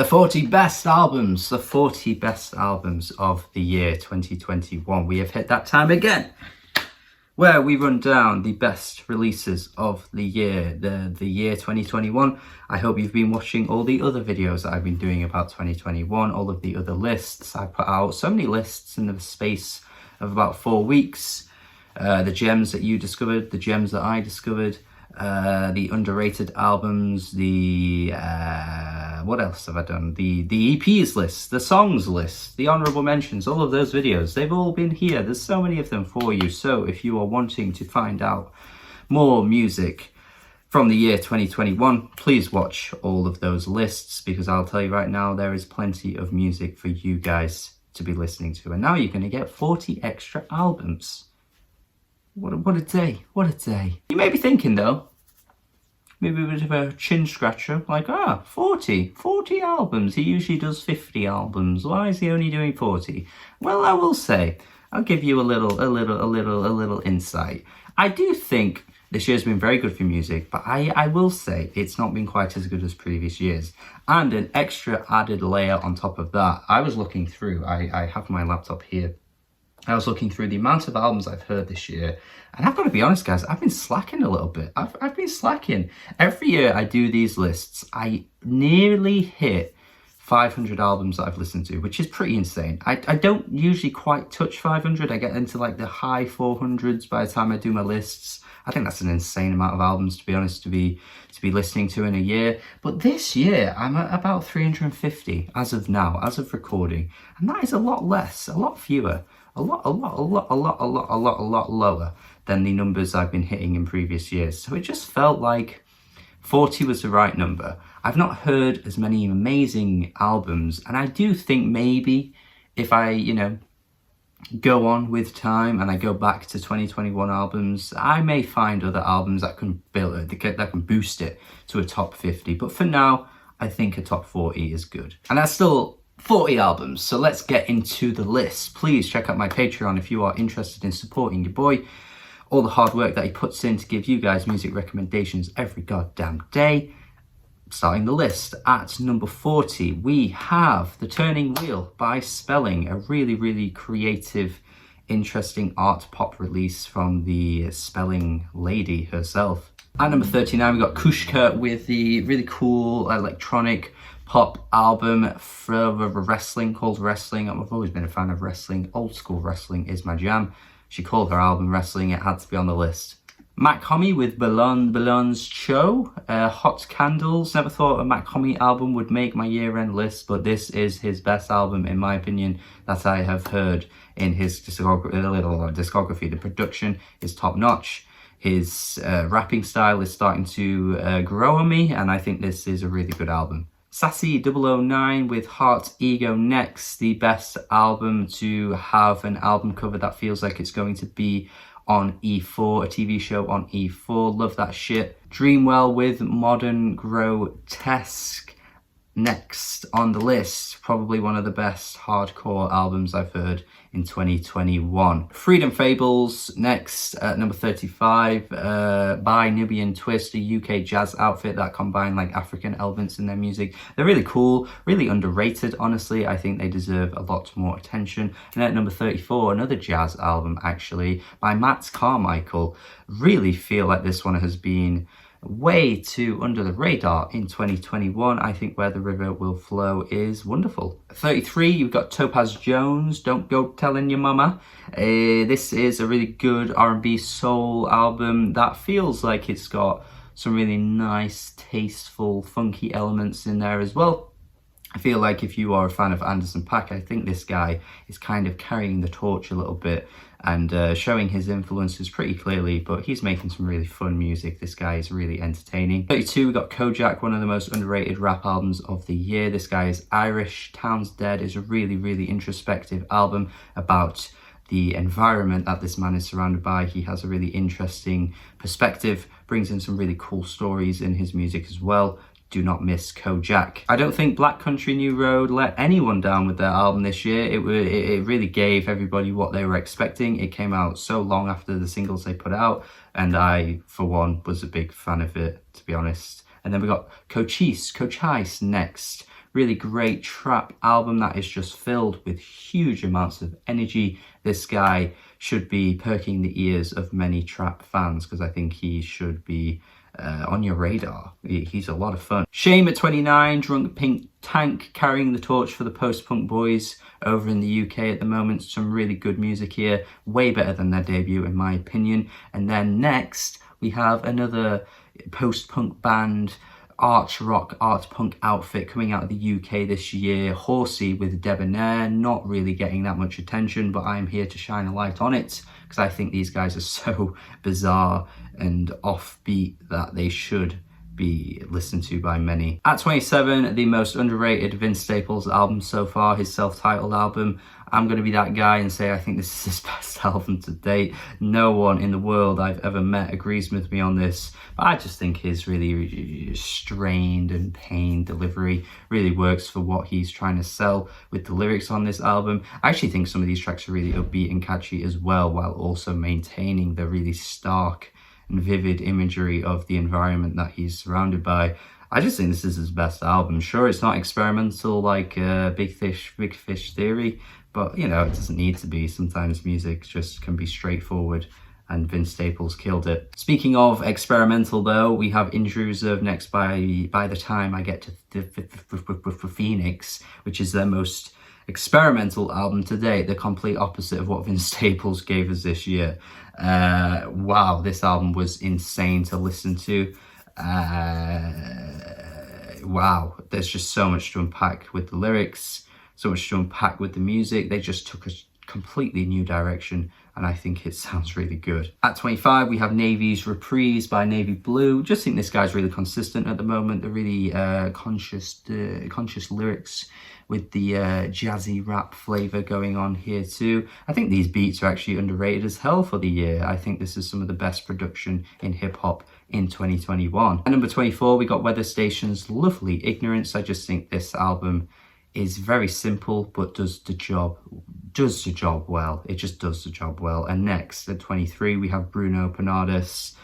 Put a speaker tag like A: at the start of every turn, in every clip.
A: 40 best albums, the 40 best albums of the year 2021. We have hit that time again, where we run down the best releases of the year, the year 2021. I hope you've been watching all the other videos that I've been doing about 2021, all of the other lists. I put out so many lists in the space of about 4 weeks. The gems that you discovered, the gems that I discovered, the underrated albums, the what else have I done? The EPs list, the songs list, the honorable mentions, all of those videos, they've all been here. There's so many of them for you. So if you are wanting to find out more music from the year 2021, please watch all of those lists, because I'll tell you right now, there is plenty of music for you guys to be listening to. And now you're going to get 40 extra albums. What a day, what a day. You may be thinking though, maybe a bit of a chin scratcher, like, 40 albums. He usually does 50 albums. Why is he only doing 40? Well, I will say, I'll give you a little insight. I do think this year's been very good for music, but I will say it's not been quite as good as previous years. And an extra added layer on top of that, I was looking through, I have my laptop here. I was looking through the amount of albums I've heard this year, and I've got to be honest, guys, I've been slacking a little bit. I've been slacking. Every year I do these lists, I nearly hit 500 albums that I've listened to, which is pretty insane. I don't usually quite touch 500. I get into like the high 400s by the time I do my lists. I think that's an insane amount of albums, to be honest, to be listening to in a year. But this year, I'm at about 350 as of now, as of recording. And that is a lot less, a lot fewer, a lot lower than the numbers I've been hitting in previous years. So it just felt like 40 was the right number. I've not heard as many amazing albums. And I do think maybe if I, go on with time and I go back to 2021 albums, I may find other albums that can that can boost it to a top 50. But for now, I think a top 40 is good. And that's still 40 albums. So let's get into the list. Please check out my Patreon if you are interested in supporting your boy. All the hard work that he puts in to give you guys music recommendations every goddamn day. Starting the list at number 40, we have The Turning Wheel by Spelling, a really creative, interesting art pop release from the Spelling lady herself. At number 39, we got KUCKA with the really cool electronic pop album for wrestling called Wrestling. I've always been a fan of wrestling. Old school wrestling is my jam. She called her album Wrestling. It had to be on the list. Mach-Hommy with Balens Cho, Hot Candles. Never thought a Mach-Hommy album would make my year-end list, but this is his best album, in my opinion, that I have heard in his discography. The production is top-notch. His rapping style is starting to grow on me, and I think this is a really good album. Sassy 009 with Heart Ego next, the best album to have an album cover that feels like it's going to be on E4, a TV show on E4, love that shit. Dreamwell with Modern Grotesque next on the list, probably one of the best hardcore albums I've heard in 2021. Freedom Fables next at number 35 by Nubiyan Twist, a UK jazz outfit that combine like African elements in their music. They're really cool, really underrated, honestly. I think they deserve a lot more attention. And at number 34, another jazz album actually by Carmichael. Really feel like this one has been way too under the radar in 2021. I think Where the River Will Flow is wonderful. 33, you've got Topaz Jones, Don't Go Tellin' Your Momma. This is a really good R&B soul album that feels like it's got some really nice, tasteful, funky elements in there as well. I feel like if you are a fan of Anderson .Paak, I think this guy is kind of carrying the torch a little bit and showing his influences pretty clearly, but he's making some really fun music. This guy is really entertaining. 32, we got Kojaque, one of the most underrated rap albums of the year. This guy is Irish. Town's Dead is a really introspective album about the environment that this man is surrounded by. He has a really interesting perspective, brings in some really cool stories in his music as well. Do not miss Kojaque. I don't think Black Country New Road let anyone down with their album this year. It really gave everybody what they were expecting. It came out so long after the singles they put out, and I, for one, was a big fan of it, to be honest. And then we got Cochise next. Really great trap album that is just filled with huge amounts of energy. This guy should be perking the ears of many trap fans because I think he should be on your radar. He's a lot of fun. Shame at 29, Drunk Pink Tank, carrying the torch for the post-punk boys over in the UK at the moment. Some really good music here, way better than their debut in my opinion. And then next we have another post-punk band, art rock, art punk outfit coming out of the UK this year, Horsey with Debonair. Not really getting that much attention, but I'm here to shine a light on it because I think these guys are so bizarre and offbeat that they should be listened to by many. At 27, the most underrated Vince Staples album so far, his self-titled album. I'm going to be that guy and say I think this is his best album to date. No one in the world I've ever met agrees with me on this, but I just think his really strained and pained delivery really works for what he's trying to sell with the lyrics on this album. I actually think some of these tracks are really upbeat and catchy as well, while also maintaining the really stark and vivid imagery of the environment that he's surrounded by. I just think this is his best album. Sure, it's not experimental like Big Fish Theory, but you know, it doesn't need to be. Sometimes music just can be straightforward, and Vince Staples killed it. Speaking of experimental though, we have Intrusive next by the time I get to the Phoenix, which is their most experimental album to date, the complete opposite of what Vince Staples gave us this year. Wow, this album was insane to listen to. Wow, there's just so much to unpack with the lyrics, so much to unpack with the music. They just took a completely new direction, and I think it sounds really good. At 25, we have Navy's Reprise by Navy Blue. Just think this guy's really consistent at the moment. The really conscious lyrics with the jazzy rap flavor going on here too. I think these beats are actually underrated as hell for the year. I think this is some of the best production in hip hop in 2021. At number 24, we got Weather Station's lovely Ignorance. I just think this album is very simple, but does the job well. It just does the job well. And next at 23, we have Bruno Pernadas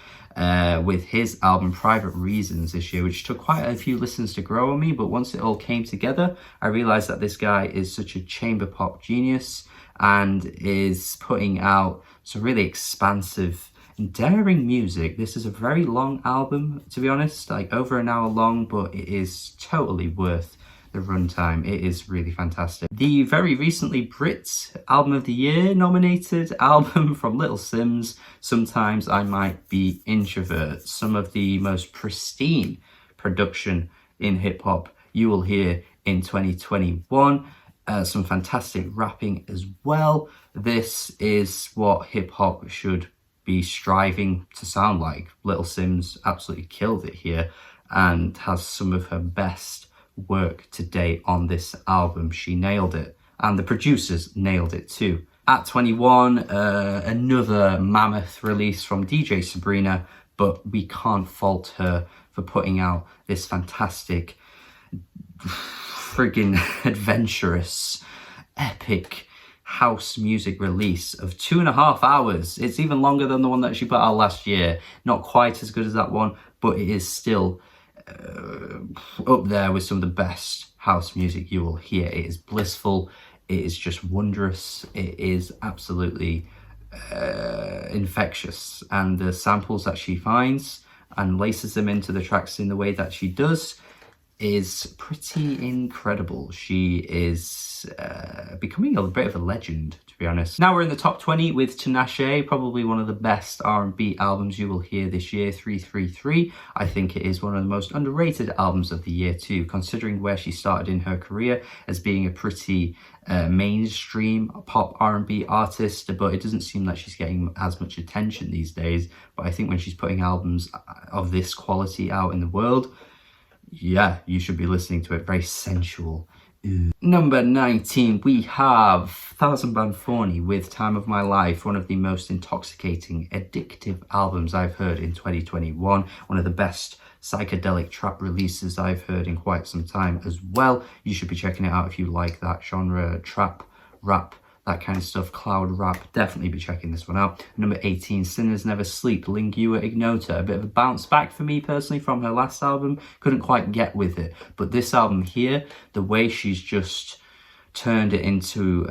A: with his album Private Reasons this year, which took quite a few listens to grow on me, but once it all came together, I realized that this guy is such a chamber pop genius and is putting out some really expansive and daring music. This is a very long album, to be honest, like over an hour long, but it is totally worth the runtime. It is really fantastic. The very recently Brit Album of the Year nominated album from Little Simz, Sometimes I Might Be Introvert. Some of the most pristine production in hip hop you will hear in 2021. Some fantastic rapping as well. This is what hip hop should be striving to sound like. Little Simz absolutely killed it here and has some of her best work to date on this album. She nailed it, and the producers nailed it too. At 21, another mammoth release from DJ Sabrina, but we can't fault her for putting out this fantastic, friggin' adventurous, epic house music release of 2.5 hours. It's even longer than the one that she put out last year. Not quite as good as that one, but it is still up there with some of the best house music you will hear. It is blissful, it is just wondrous, it is absolutely infectious, and the samples that she finds and laces them into the tracks in the way that she does is pretty incredible. She is becoming a bit of a legend, to be honest. Now we're in the top 20 with Tinashe, probably one of the best R&B albums you will hear this year, 333. I think it is one of the most underrated albums of the year too, considering where she started in her career as being a pretty mainstream pop R&B artist, but it doesn't seem like she's getting as much attention these days. But I think when she's putting albums of this quality out in the world, yeah, you should be listening to it. Very sensual. Ooh. Number 19, we have ThouxanBanFauni with Time of My Life, one of the most intoxicating, addictive albums I've heard in 2021. One of the best psychedelic trap releases I've heard in quite some time as well. You should be checking it out if you like that genre, trap, rap, that kind of stuff, cloud rap. Definitely be checking this one out. Number 18, Sinners Never Sleep, Lingua Ignota. A bit of a bounce back for me personally from her last album. Couldn't quite get with it. But this album here, the way she's just turned it into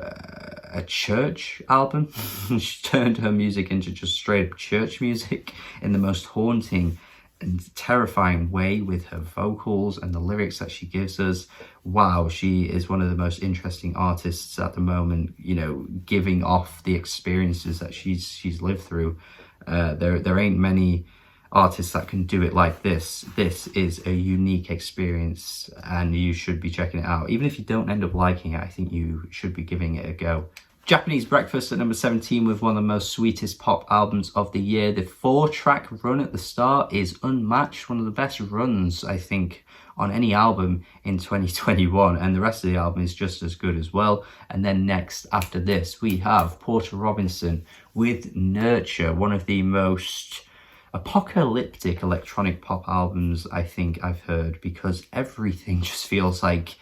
A: a church album. She turned her music into just straight up church music in the most haunting and terrifying way with her vocals and the lyrics that she gives us. Wow, she is one of the most interesting artists at the moment, you know, giving off the experiences that she's lived through. There ain't many artists that can do it like this. This is a unique experience and you should be checking it out. Even if you don't end up liking it, I think you should be giving it a go. Japanese Breakfast at number 17 with one of the most sweetest pop albums of the year. The 4-track run at the start is unmatched. One of the best runs, I think, on any album in 2021. And the rest of the album is just as good as well. And then next, after this, we have Porter Robinson with Nurture, one of the most apocalyptic electronic pop albums I think I've heard, because everything just feels like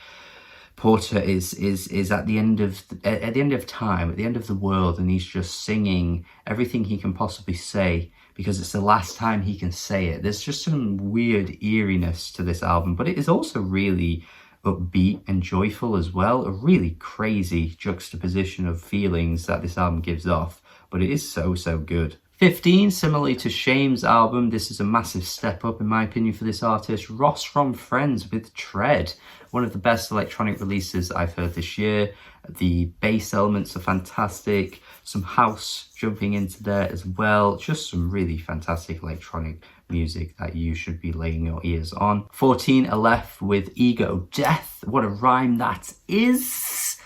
A: Porter is at the end of time, at the end of the world, and he's just singing everything he can possibly say because it's the last time he can say it. There's just some weird eeriness to this album, but it is also really upbeat and joyful as well. A really crazy juxtaposition of feelings that this album gives off, but it is so good. 15, similarly to Shame's album, this is a massive step up in my opinion for this artist. Ross from Friends with Tread, one of the best electronic releases I've heard this year. The bass elements are fantastic, some house jumping into there as well. Just some really fantastic electronic music that you should be laying your ears on. 14, Aleph with Ego Death. What a rhyme that is.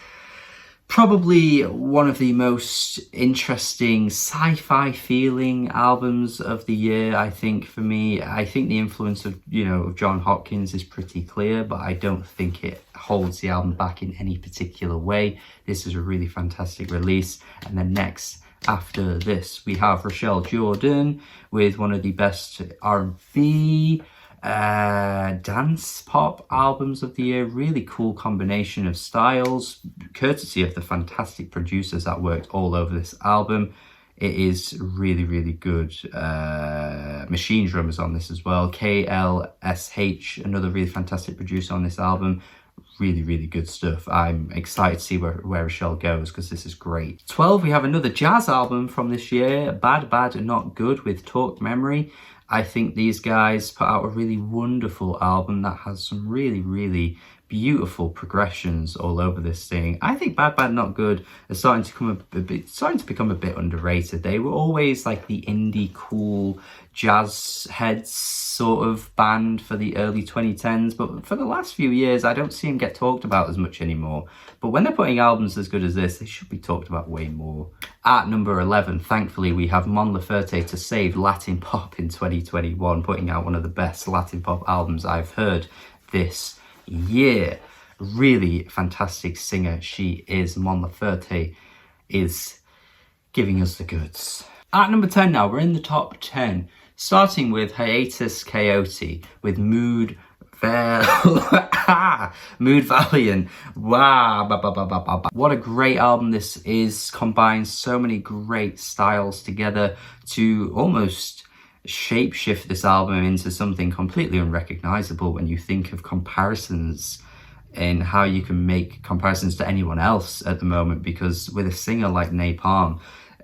A: Probably one of the most interesting sci-fi feeling albums of the year, I think, for me. I think the influence of, of John Hopkins is pretty clear, but I don't think it holds the album back in any particular way. This is a really fantastic release. And then next, after this, we have Rochelle Jordan with one of the best R&B dance pop albums of the year. Really cool combination of styles, courtesy of the fantastic producers that worked all over this album. It is really good. Machine Drummers on this as well. KLSH, another really fantastic producer on this album. Really good stuff. I'm excited to see where Rochelle goes because this is great. 12, we have another jazz album from this year, Bad Not Good with Talk Memory. I think these guys put out a really wonderful album that has some really beautiful progressions all over this thing. I think Bad Not Good is starting to become a bit underrated. They were always like the indie cool jazz heads sort of band for the early 2010s, but for the last few years I don't see them get talked about as much anymore. But when they're putting albums as good as this, they should be talked about way more. At number 11, thankfully, we have Mon Laferte to save Latin pop in 2021, putting out one of the best Latin pop albums I've heard this year. Really fantastic singer she is. Mon Laferte is giving us the goods. At number 10 now, we're in the top 10, starting with Hiatus Coyote with Mood Valiant. Wow, what a great album this is. Combines so many great styles together to almost shapeshift this album into something completely unrecognizable when you think of comparisons and how you can make comparisons to anyone else at the moment, because with a singer like Napalm,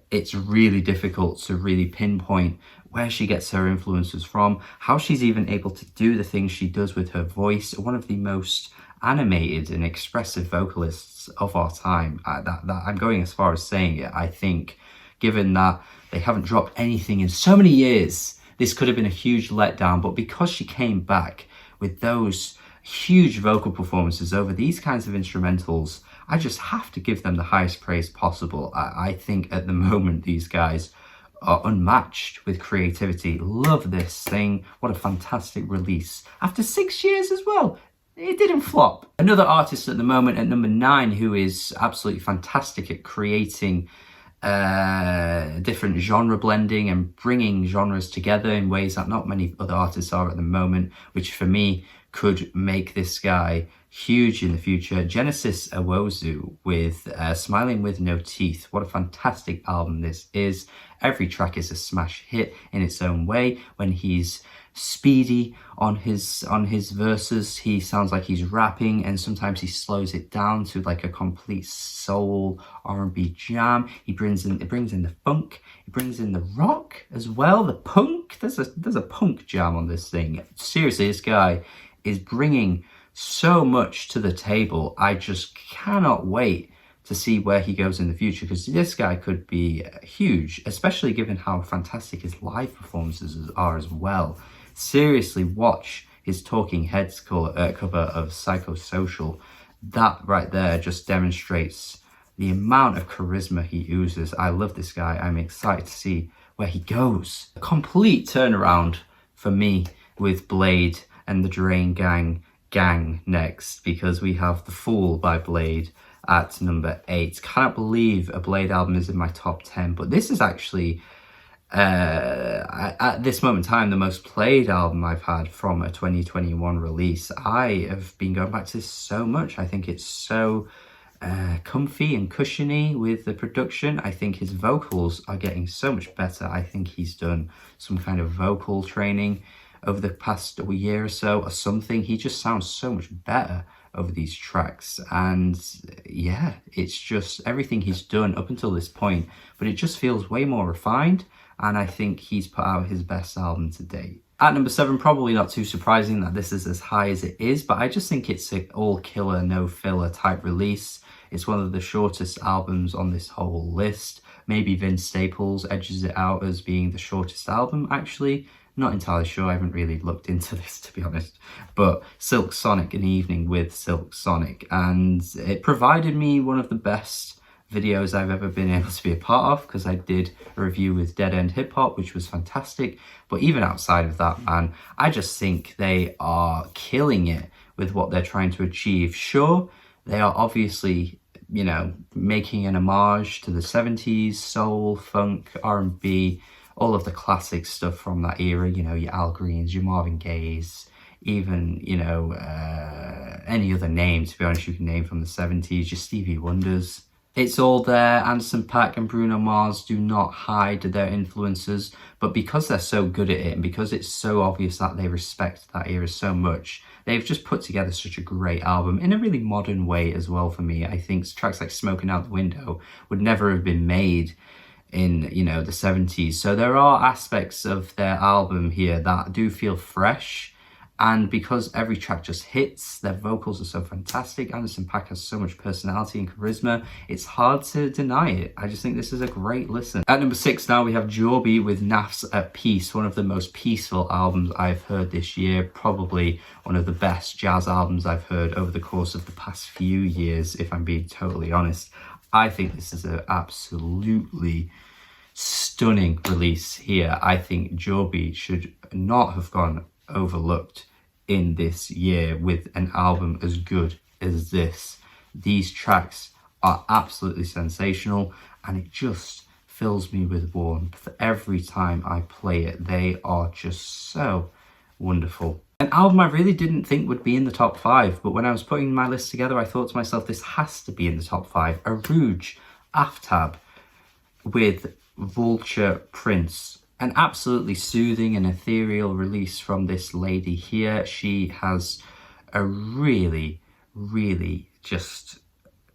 A: it's really difficult to really pinpoint where she gets her influences from, how she's even able to do the things she does with her voice. One of the most animated and expressive vocalists of our time. That I'm going as far as saying it. I think, given that they haven't dropped anything in so many years, this could have been a huge letdown. But because she came back with those huge vocal performances over these kinds of instrumentals, I just have to give them the highest praise possible. I think at the moment these guys are unmatched with creativity. Love this thing. What a fantastic release. After 6 years as well. It didn't flop. Another artist at the moment at number 9 who is absolutely fantastic at creating different genre blending and bringing genres together in ways that not many other artists are at the moment, which for me could make this guy huge in the future. Genesis Awozu with Smiling With No Teeth. What a fantastic album this is. Every track is a smash hit in its own way. When he's speedy on his verses, he sounds like he's rapping, and sometimes he slows it down to like a complete soul R&B jam. It brings in the funk, it brings in the rock as well, the punk. There's a punk jam on this thing. Seriously, this guy is bringing so much to the table. I just cannot wait to see where he goes in the future, because this guy could be huge, especially given how fantastic his live performances are as well. Seriously, watch his Talking Heads cover of Psychosocial. That right there just demonstrates the amount of charisma he oozes. I love this guy. I'm excited to see where he goes. A complete turnaround for me with Blade and the Drain Gang next, because we have The Fool by Blade at number 8. Can't believe a Blade album is in my top 10, but this is actually at this moment in time the most played album I've had from a 2021 release. I have been going back to this so much. I think it's so comfy and cushiony with the production. I think his vocals are getting so much better. I think he's done some kind of vocal training over the past year or so or something. He just sounds so much better over these tracks, and yeah, it's just everything he's done up until this point, but it just feels way more refined, and I think he's put out his best album to date. At number 7, probably not too surprising that this is as high as it is, but I just think it's an all killer, no filler type release. It's one of the shortest albums on this whole list. Maybe Vince Staples edges it out as being the shortest album, actually. Not entirely sure, I haven't really looked into this to be honest. But Silk Sonic, An Evening with Silk Sonic, and it provided me one of the best videos I've ever been able to be a part of, because I did a review with Dead End Hip Hop, which was fantastic. But even outside of that, man, I just think they are killing it with what they're trying to achieve. Sure, they are obviously, you know, making an homage to the 70s, soul, funk, R&B, all of the classic stuff from that era, you know, your Al Greens, your Marvin Gayes, even, you know, any other name, to be honest, you can name from the 70s, your Stevie Wonders. It's all there. Anderson .Paak and Bruno Mars do not hide their influences, but because they're so good at it, and because it's so obvious that they respect that era so much, they've just put together such a great album in a really modern way as well for me. I think tracks like Smoking Out the Window would never have been made in, you know, the 70s. So there are aspects of their album here that do feel fresh, and because every track just hits, their vocals are so fantastic. Anderson .Paak has so much personality and charisma, it's hard to deny it. I just think this is a great listen. At number 6 now we have Jorby with Naffs at Peace, one of the most peaceful albums I've heard this year, probably one of the best jazz albums I've heard over the course of the past few years, if I'm being totally honest. I think this is an absolutely stunning release here. I think Jorby should not have gone overlooked in this year with an album as good as this. These tracks are absolutely sensational, and it just fills me with warmth every time I play it. They are just so wonderful. An album I really didn't think would be in the top 5, but when I was putting my list together, I thought to myself, this has to be in the top 5. Arooj Aftab with Vulture Prince. An absolutely soothing and ethereal release from this lady here. She has a really, really just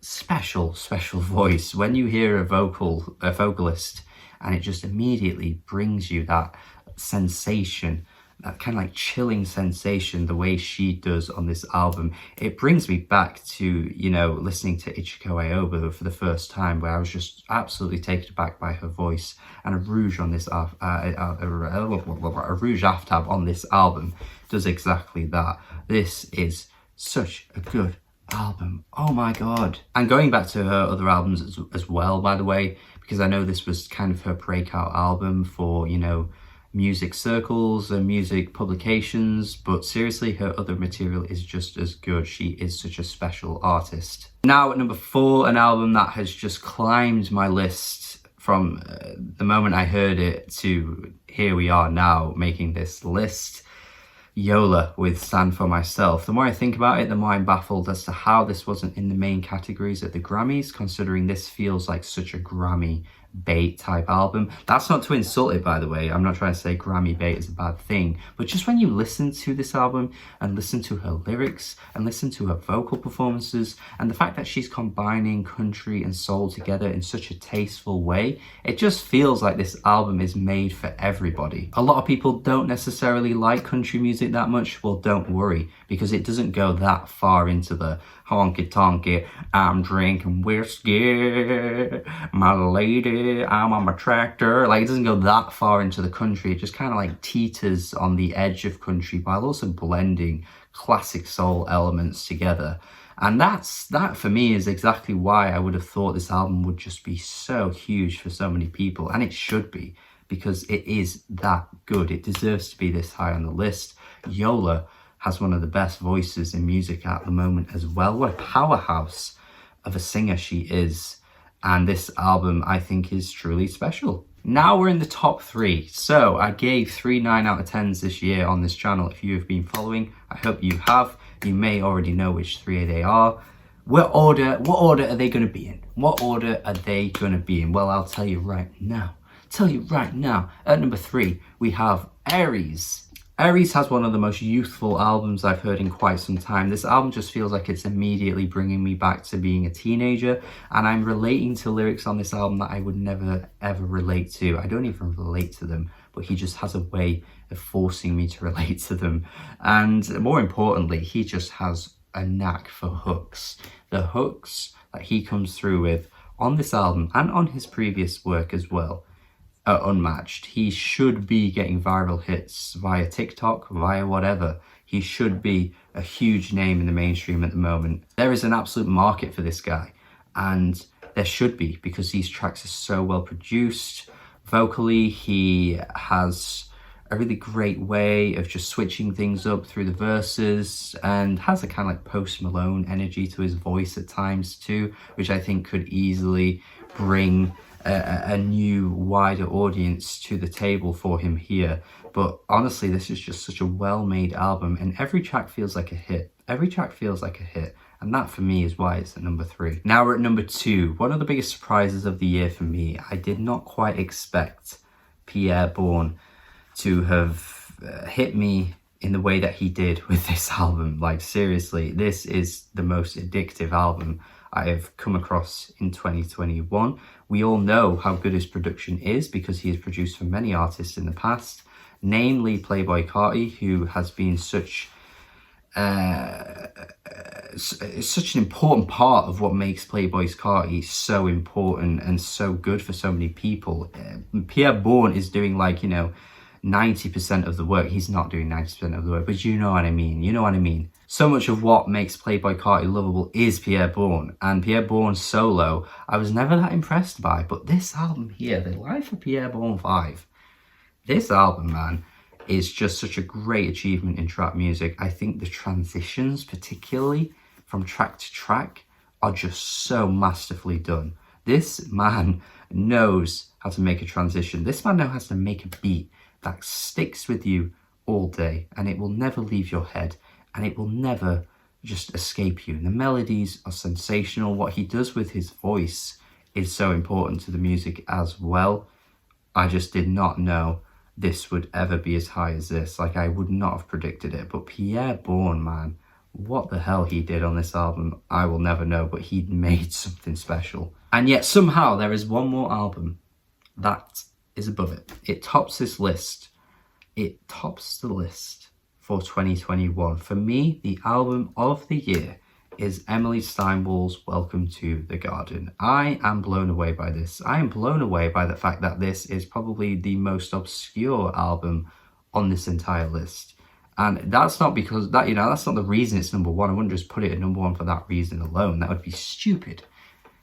A: special voice. When you hear a vocalist, and it just immediately brings you that sensation, that kind of like chilling sensation, the way she does on this album. It brings me back to, you know, listening to Ichiko Aoba for the first time, where I was just absolutely taken aback by her voice. And Arooj on this Arooj Aftab on this album does exactly that. This is such a good album. Oh my god. And going back to her other albums as well, by the way, because I know this was kind of her breakout album for, you know, music circles and music publications, but seriously, her other material is just as good. She is such a special artist. Now at number 4, an album that has just climbed my list from the moment I heard it to here we are now making this list. Yola with Stand For Myself. The more I think about it, the more I'm baffled as to how this wasn't in the main categories at the Grammys, considering this feels like such a Grammy bait type album. That's not to insult it, by the way. I'm not trying to say Grammy bait is a bad thing, but just when you listen to this album and listen to her lyrics and listen to her vocal performances and the fact that she's combining country and soul together in such a tasteful way, it just feels like this album is made for everybody. A lot of people don't necessarily like country music that much. Well, don't worry, because it doesn't go that far into the honky tonky, I'm drinking whiskey, my lady, I'm on my tractor. Like, it doesn't go that far into the country. It just kind of like teeters on the edge of country while also blending classic soul elements together. And that for me is exactly why I would have thought this album would just be so huge for so many people, and it should be, because it is that good. It deserves to be this high on the list. Yola has one of the best voices in music at the moment as well. What a powerhouse of a singer she is. And this album, I think, is truly special. Now we're in the top 3. So I gave 3 9 out of 10s this year on this channel. If you have been following, I hope you have. You may already know which 3 they are. What order are they going to be in? What order are they going to be in? Well, I'll tell you right now. At number 3, we have Aries. Aries has one of the most youthful albums I've heard in quite some time. This album just feels like it's immediately bringing me back to being a teenager, and I'm relating to lyrics on this album that I would never ever relate to. I don't even relate to them, but he just has a way of forcing me to relate to them. And more importantly, he just has a knack for hooks. The hooks that he comes through with on this album and on his previous work as well are unmatched. He should be getting viral hits via TikTok, via whatever. He should be a huge name in the mainstream at the moment. There is an absolute market for this guy, and there should be, because these tracks are so well produced. Vocally, he has a really great way of just switching things up through the verses, and has a kind of like Post Malone energy to his voice at times too, which I think could easily bring a new, wider audience to the table for him here. But honestly, this is just such a well-made album, and every track feels like a hit. Every track feels like a hit, and that for me is why it's at number 3. Now we're at number 2. One of the biggest surprises of the year for me. I did not quite expect Pierre Bourne to have hit me in the way that he did with this album. Like, seriously, this is the most addictive album I have come across in 2021. We all know how good his production is because he has produced for many artists in the past, namely Playboi Carti, who has been such an important part of what makes Playboi Carti so important and so good for so many people. Pierre Bourne is doing, like, 90% of the work. He's not doing 90% of the work, but you know what I mean. So much of what makes Playboi Carti lovable is Pierre Bourne, and Pierre Bourne's solo I was never that impressed by, but this album here, The Life of Pierre Bourne 5, this album, man, is just such a great achievement in trap music. I think the transitions, particularly from track to track, are just so masterfully done. This man knows how to make a transition. This man knows how to make a beat that sticks with you all day, and it will never leave your head, and it will never just escape you. The melodies are sensational. What he does with his voice is so important to the music as well. I just did not know this would ever be as high as this. Like, I would not have predicted it. But Pierre Bourne, man, what the hell he did on this album, I will never know, but he made something special. And yet somehow there is one more album that is above it. It tops this list. It tops the list for 2021. For me, the album of the year is Emily Steinwall's Welcome to the Garden. I am blown away by this. I am blown away by the fact that this is probably the most obscure album on this entire list. And that's not because that, that's not the reason it's number 1. I wouldn't just put it at number 1 for that reason alone. That would be stupid.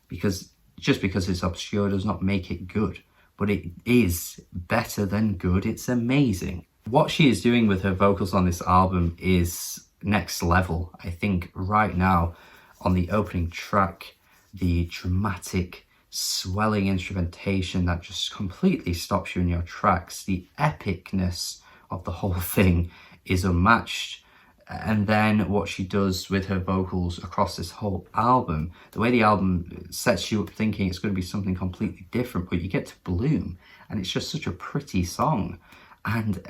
A: Because just because it's obscure does not make it good. But it is better than good. It's amazing. What she is doing with her vocals on this album is next level. I think right now on the opening track, the dramatic swelling instrumentation that just completely stops you in your tracks, the epicness of the whole thing is unmatched. And then what she does with her vocals across this whole album, the way the album sets you up thinking it's going to be something completely different, but you get to Bloom and it's just such a pretty song. And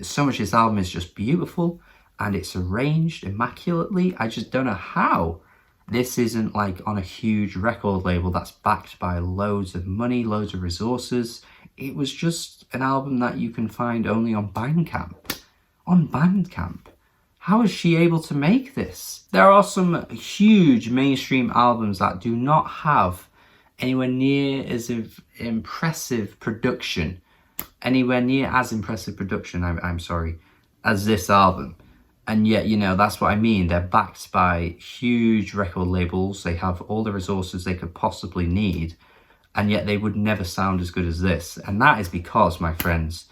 A: so much of this album is just beautiful and it's arranged immaculately. I just don't know how this isn't like on a huge record label that's backed by loads of money, loads of resources. It was just an album that you can find only on Bandcamp. On Bandcamp. How is she able to make this? There are some huge mainstream albums that do not have anywhere near as impressive production, I'm sorry, as this album. And yet, you know, that's what I mean. They're backed by huge record labels. They have all the resources they could possibly need, and yet they would never sound as good as this. And that is because, my friends,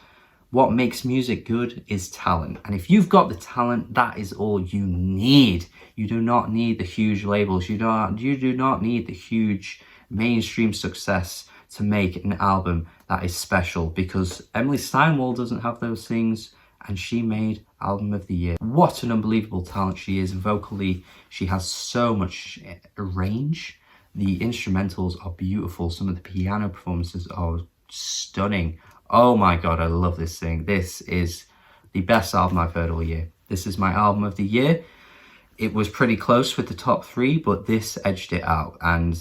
A: what makes music good is talent. And if you've got the talent, that is all you need. You do not need the huge labels. You do not need the huge mainstream success to make an album that is special, because Emily Steinwall doesn't have those things, and she made Album of the Year. What an unbelievable talent she is. Vocally, she has so much range. The instrumentals are beautiful. Some of the piano performances are stunning. Oh my God, I love this thing. This is the best album I've heard all year. This is my album of the year. It was pretty close with the top 3, but this edged it out, and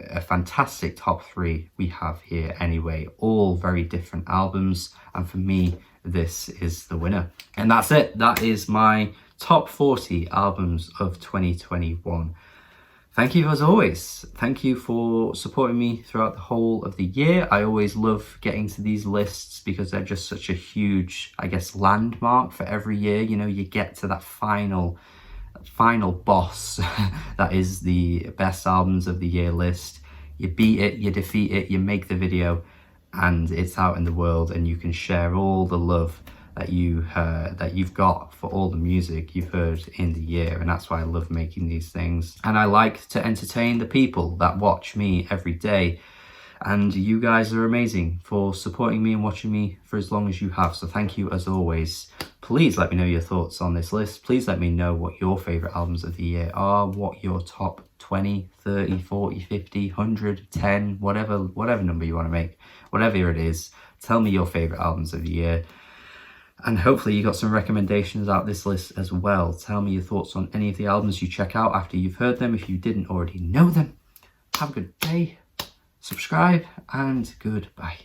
A: a fantastic top 3 we have here anyway. All very different albums, and for me, this is the winner. And that's it. That is my top 40 albums of 2021. Thank you as always. Thank you for supporting me throughout the whole of the year. I always love getting to these lists because they're just such a huge, I guess, landmark for every year. You know, you get to that final boss that is the best albums of the year list. You beat it, you defeat it, you make the video, and it's out in the world, and you can share all the love that you've got for all the music you've heard in the year. And that's why I love making these things. And I like to entertain the people that watch me every day. And you guys are amazing for supporting me and watching me for as long as you have. So thank you as always. Please let me know your thoughts on this list. Please let me know what your favorite albums of the year are, what your top 20, 30, 40, 50, 100, 10, whatever number you want to make, whatever it is. Tell me your favorite albums of the year. And hopefully you got some recommendations out this list as well. Tell me your thoughts on any of the albums you check out after you've heard them, if you didn't already know them. Have a good day, subscribe, and goodbye.